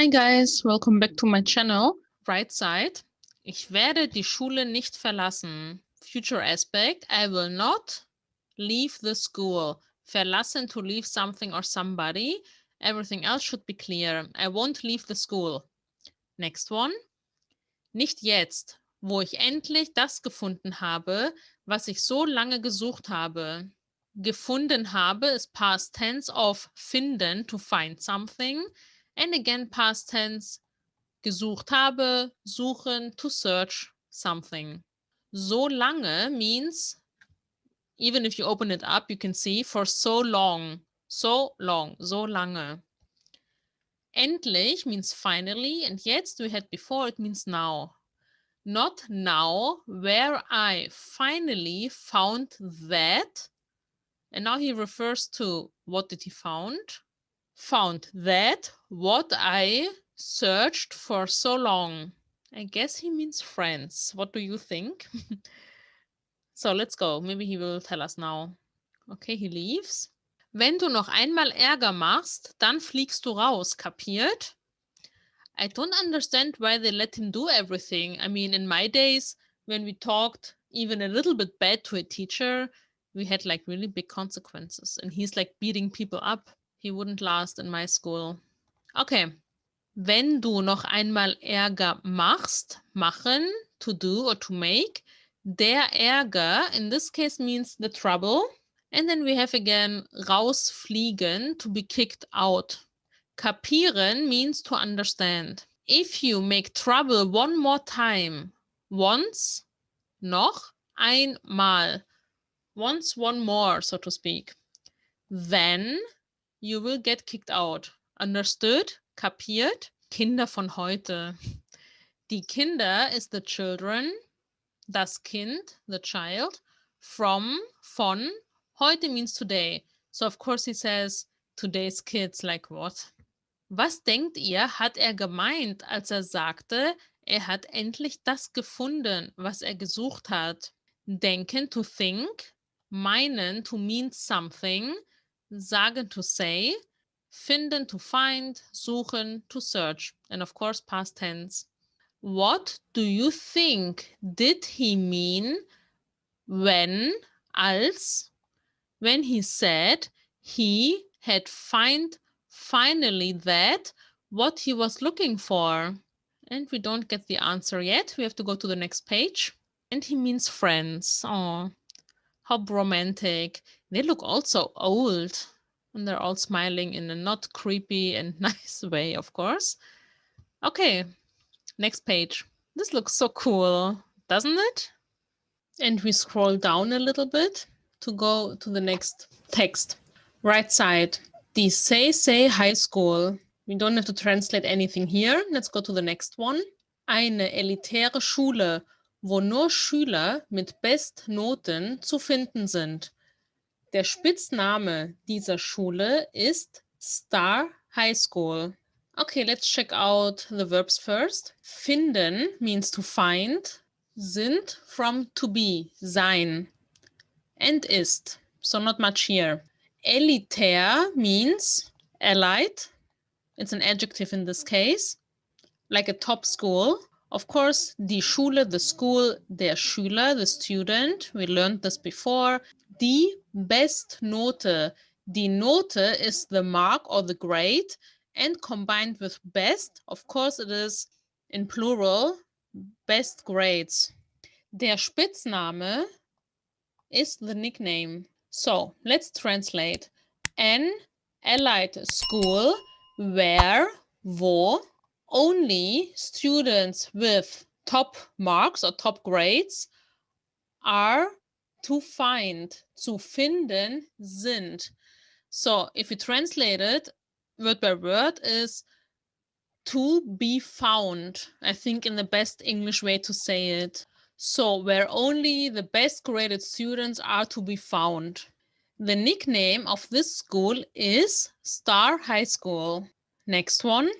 Hi guys, welcome back to my channel. Right side. Ich werde die Schule nicht verlassen. Future aspect. I will not leave the school. Verlassen, to leave something or somebody. Everything else should be clear. I won't leave the school. Next one. Nicht jetzt, wo ich endlich das gefunden habe, was ich so lange gesucht habe. Gefunden habe is past tense of finden, to find something. And again, past tense, gesucht habe, suchen, to search something. So lange means, even if you open it up, you can see for so long, so lange. Endlich means finally, and jetzt we had before, it means now. Not now, where I finally found that. And now he refers to what did he found? Found that what I searched for so long. I guess he means friends. What do you think? So let's go. Maybe he will tell us now. Okay, he leaves. Wenn du noch einmal Ärger machst, dann fliegst du raus. Kapiert? I don't understand why they let him do everything. I mean, in my days, when we talked even a little bit bad to a teacher, we had like really big consequences. And he's like beating people up. He wouldn't last in my school. Okay. Wenn du noch einmal Ärger machst, machen, to do or to make, der Ärger in this case means the trouble. And then we have again rausfliegen, to be kicked out. Kapieren means to understand. If you make trouble one more time, once, noch, einmal, once, one more, so to speak, then you will get kicked out. Understood? Kapiert? Kinder von heute. Die Kinder is the children, das Kind, the child, from, von, heute means today. So of course he says today's kids, like what? Was denkt ihr, hat er gemeint, als er sagte, er hat endlich das gefunden, was er gesucht hat? Denken, to think, meinen, to mean something, sagen, to say, finden, to find, suchen, to search, and of course past tense. What do you think did he mean when, als, when he said he had finally that what he was looking for? And we don't get the answer yet. We have to go to the next page. And he means friends. Oh, how romantic. They look also old. And they're all smiling in a not creepy and nice way, of course. Okay, next page. This looks so cool, doesn't it? And we scroll down a little bit to go to the next text. Right side, die Say High School. We don't have to translate anything here. Let's go to the next one. Eine elitäre Schule, wo nur Schüler mit Bestnoten zu finden sind. Der Spitzname dieser Schule ist Star High School. Okay, let's check out the verbs first. Finden means to find. Sind from to be, sein. And ist, so not much here. Elitär means elite. It's an adjective in this case. Like a top school. Of course, die Schule, the school, der Schüler, the student. We learned this before. Die Bestnote. Die Note is the mark or the grade. And combined with best, of course, it is in plural, best grades. Der Spitzname is the nickname. So let's translate. An elite school where, wo, only students with top marks or top grades are to find, zu finden sind. So if you translate it word by word is to be found, I think in the best English way to say it. So where only the best graded students are to be found. The nickname of this school is Star High School. Next one.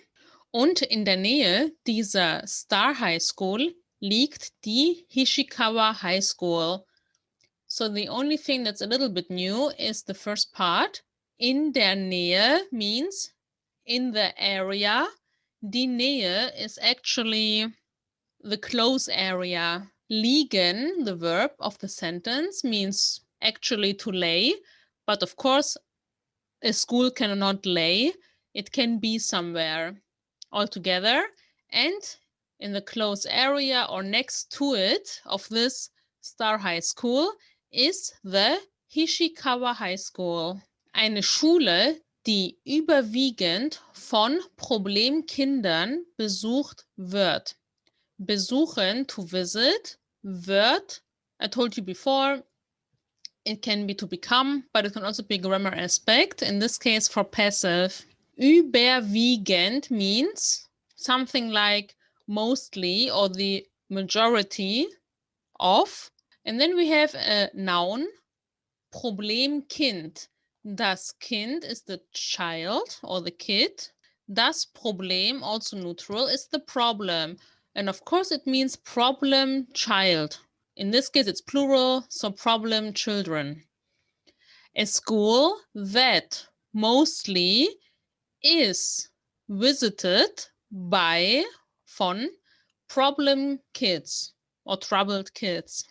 Und in der Nähe dieser Star High School liegt die Hishikawa High School. So the only thing that's a little bit new is the first part. In der Nähe means in the area, Die Nähe is actually the close area. Liegen, the verb of the sentence, means actually to lay, but of course a school cannot lay. It can be somewhere altogether, and in the close area or next to it of this Star High School is the Hishikawa High School. Eine Schule, die überwiegend von Problemkindern besucht wird. Besuchen, to visit, wird, I told you before, it can be to become, but it can also be a grammar aspect, in this case for passive. Überwiegend means something like mostly or the majority of. And then we have a noun, Problemkind. Das Kind is the child or the kid. Das Problem, also neutral, is the problem. And of course it means problem child. In this case it's plural, so problem children. A school that mostly is visited by, von, problem kids or troubled kids.